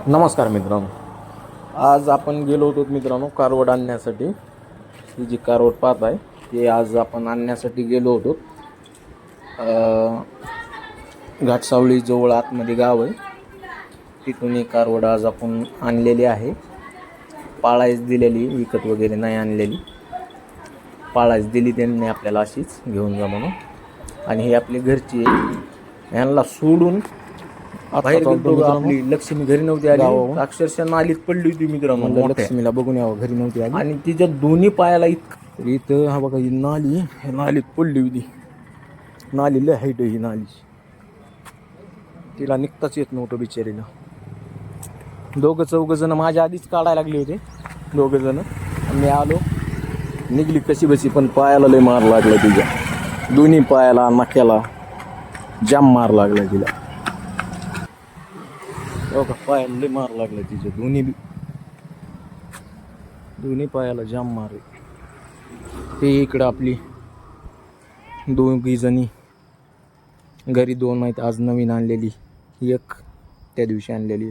नमस्कार मित्रांनो, आज आपण गेलो होतो मित्रांनो कारवड आणण्यासाठी. ही जी कारवड पाहत आहे ते आज आपण आणण्यासाठी गेलो होतो. घाटसावळी जवळ आतमध्ये गाव आहे, तिथून ही कारवड आज आपण आणलेली आहे. पाळायच दिलेली, विकत वगैरे नाही आणलेली, पाळायच दिली त्यांनी आपल्याला अशीच घेऊन जा म्हणून. आणि ही आपली घरची आहे, यांना सोडून बाहेर गेलो. आपली लक्ष्मी घरी नव्हती आली, अक्षरशः नालीत पडली होती मित्रांनो. लक्ष्मीला बघून यावं, घरी नव्हती आली आणि तिच्या दोन्ही पायाला इथं हा बघा, ही नाली नालीत पडली होती. नाली लय हाईट, ही नाली तिला निघताच येत नव्हतं बिचारीला. चौघ जण माझ्या आधीच काढायला लागले होते, दोघं जण. मी आलो, निघली कशी बशी, पण पायाला लय मार लागला तिच्या. दोन्ही पायाला, नाक्याला जाम मार लागला तिला. पायाला लय मार लागला तिच्या, दोन्ही पायाला जाम मार. ते इकडं आपली दोघी जणी घरी, दोन आहेत आज नवीन आणलेली, एक त्या दिवशी आणलेली.